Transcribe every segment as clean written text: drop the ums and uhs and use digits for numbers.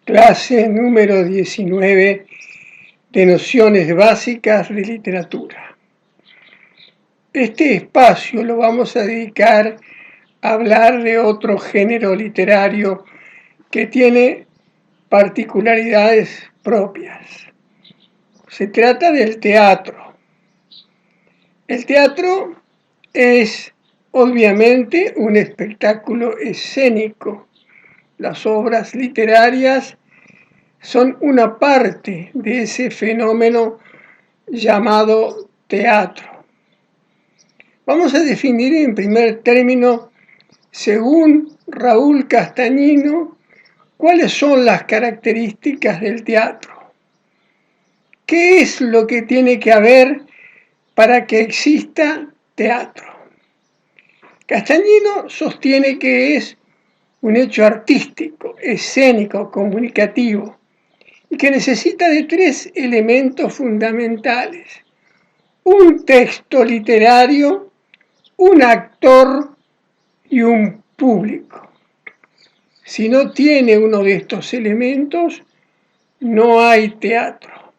Clase número 19 de Nociones Básicas de Literatura. Este espacio lo vamos a dedicar a hablar de otro género literario que tiene particularidades propias. Se trata del teatro. El teatro es obviamente un espectáculo escénico. Las obras literarias son una parte de ese fenómeno llamado teatro. Vamos a definir en primer término, según Raúl Castañino, cuáles son las características del teatro. ¿Qué es lo que tiene que haber para que exista teatro? Castañino sostiene que es un hecho artístico, escénico, comunicativo, y que necesita de tres elementos fundamentales: un texto literario, un actor y un público. Si no tiene uno de estos elementos, no hay teatro.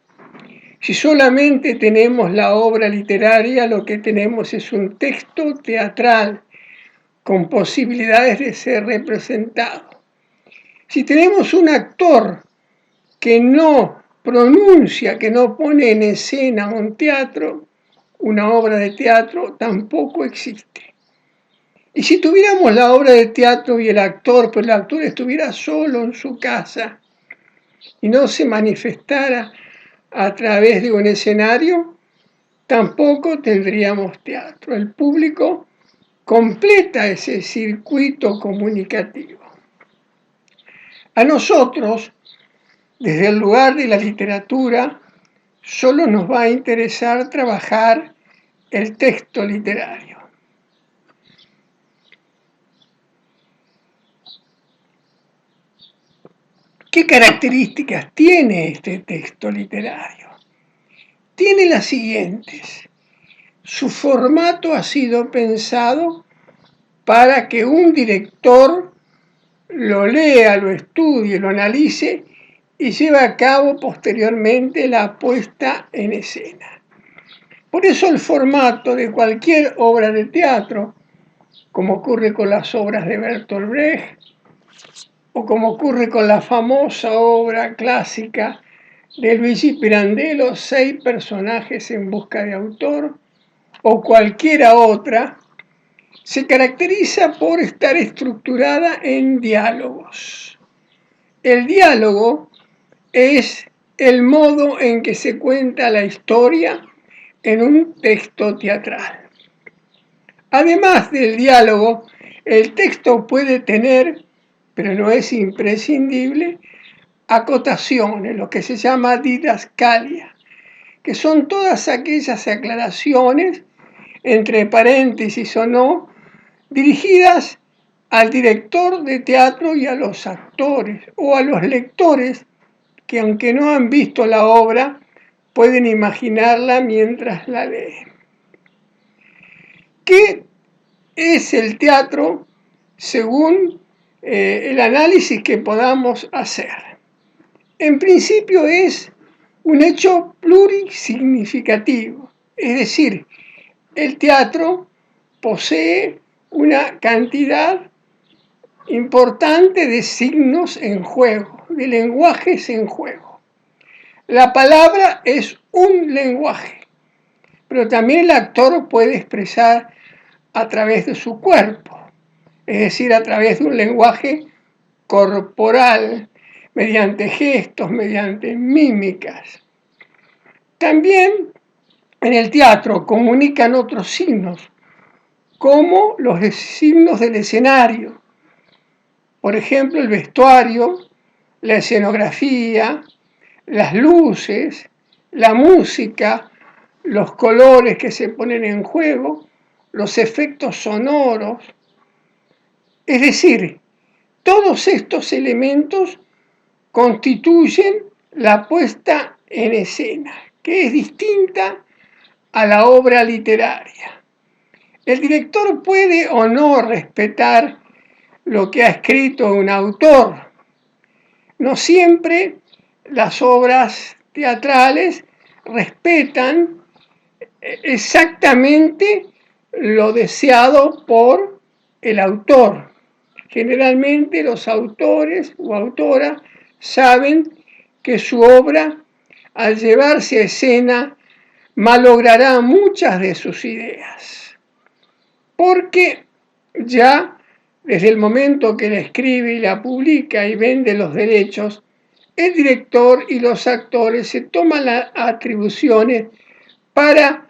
Si solamente tenemos la obra literaria, lo que tenemos es un texto teatral con posibilidades de ser representado. Si tenemos un actor que no pronuncia, que no pone en escena un teatro, una obra de teatro, tampoco existe. Y si tuviéramos la obra de teatro y el actor, pero el actor estuviera solo en su casa y no se manifestara a través de un escenario, tampoco tendríamos teatro. El público completa ese circuito comunicativo. A nosotros, desde el lugar de la literatura, solo nos va a interesar trabajar el texto literario. ¿Qué características tiene este texto literario? Tiene las siguientes. Su formato ha sido pensado para que un director lo lea, lo estudie, lo analice y lleve a cabo posteriormente la puesta en escena. Por eso el formato de cualquier obra de teatro, como ocurre con las obras de Bertolt Brecht, o como ocurre con la famosa obra clásica de Luigi Pirandello, 6 personajes en busca de autor, o cualquiera otra, se caracteriza por estar estructurada en diálogos. El diálogo es el modo en que se cuenta la historia en un texto teatral. Además del diálogo, el texto puede tener, pero no es imprescindible, acotaciones, lo que se llama didascalia, que son todas aquellas aclaraciones, entre paréntesis o no, dirigidas al director de teatro y a los actores o a los lectores que, aunque no han visto la obra, pueden imaginarla mientras la leen. ¿Qué es el teatro según el análisis que podamos hacer? En principio es un hecho plurisignificativo, es decir, el teatro posee una cantidad importante de signos en juego, de lenguajes en juego. La palabra es un lenguaje, pero también el actor puede expresar a través de su cuerpo, es decir, a través de un lenguaje corporal, mediante gestos, mediante mímicas. También en el teatro comunican otros signos, como los signos del escenario. Por ejemplo, el vestuario, la escenografía, las luces, la música, los colores que se ponen en juego, los efectos sonoros. Es decir, todos estos elementos constituyen la puesta en escena, que es distinta a la obra literaria. El director puede o no respetar lo que ha escrito un autor. No siempre las obras teatrales respetan exactamente lo deseado por el autor. Generalmente los autores o autoras saben que su obra, al llevarse a escena, malogrará muchas de sus ideas, porque ya desde el momento que la escribe y la publica y vende los derechos, el director y los actores se toman las atribuciones para,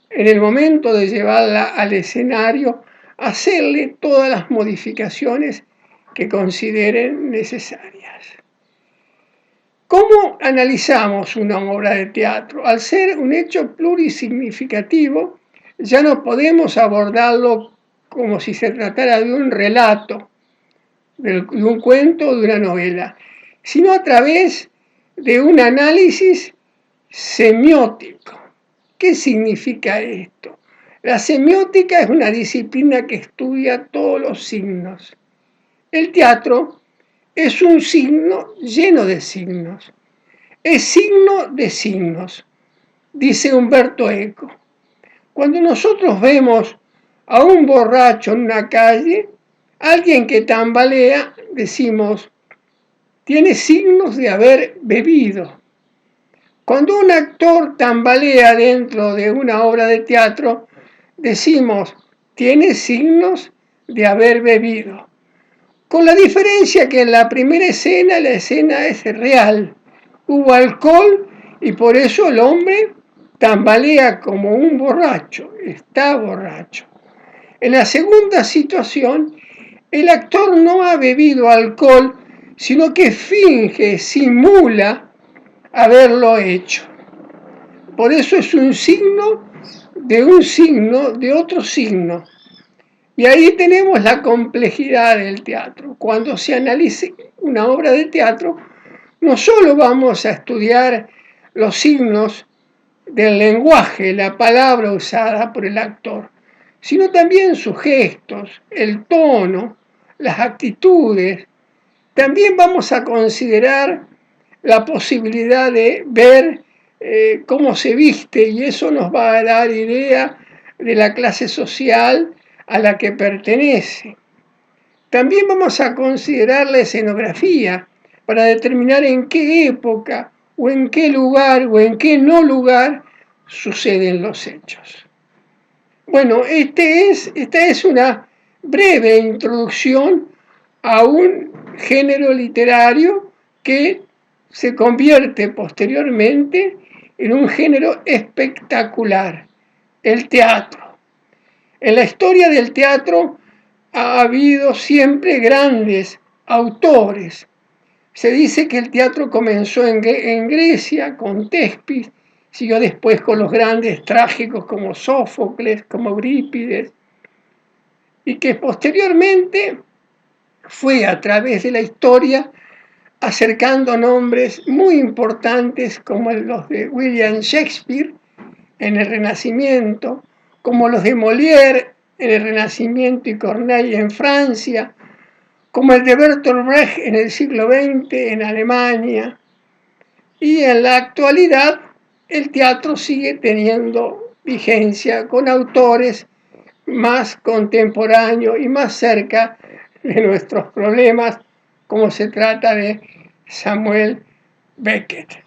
en el momento de llevarla al escenario, hacerle todas las modificaciones que consideren necesarias. ¿Cómo analizamos una obra de teatro? Al ser un hecho plurisignificativo, ya no podemos abordarlo como si se tratara de un relato, de un cuento o de una novela, sino a través de un análisis semiótico. ¿Qué significa esto? La semiótica es una disciplina que estudia todos los signos. El teatro es un signo lleno de signos. Es signo de signos, dice Umberto Eco. Cuando nosotros vemos a un borracho en una calle, alguien que tambalea, decimos, tiene signos de haber bebido. Cuando un actor tambalea dentro de una obra de teatro, decimos, tiene signos de haber bebido. Con la diferencia que en la primera escena, la escena es real. Hubo alcohol y por eso el hombre tambalea como un borracho, está borracho. En la segunda situación, el actor no ha bebido alcohol, sino que finge, simula haberlo hecho. Por eso es un signo, de otro signo. Y ahí tenemos la complejidad del teatro. Cuando se analice una obra de teatro, no solo vamos a estudiar los signos del lenguaje, la palabra usada por el actor, sino también sus gestos, el tono, las actitudes. También vamos a considerar la posibilidad de ver cómo se viste, y eso nos va a dar idea de la clase social a la que pertenece. También vamos a considerar la escenografía para determinar en qué época o en qué lugar o en qué no lugar suceden los hechos. Bueno, esta es una breve introducción a un género literario que se convierte posteriormente en un género espectacular, el teatro. En la historia del teatro ha habido siempre grandes autores. Se dice que el teatro comenzó en Grecia con Tespis, siguió después con los grandes trágicos como Sófocles, como Eurípides, y que posteriormente fue a través de la historia acercando nombres muy importantes como los de William Shakespeare en el Renacimiento, como los de Molière en el Renacimiento y Corneille en Francia, como el de Bertolt Brecht en el siglo XX en Alemania. Y en la actualidad el teatro sigue teniendo vigencia con autores más contemporáneos y más cerca de nuestros problemas, como se trata de Samuel Beckett.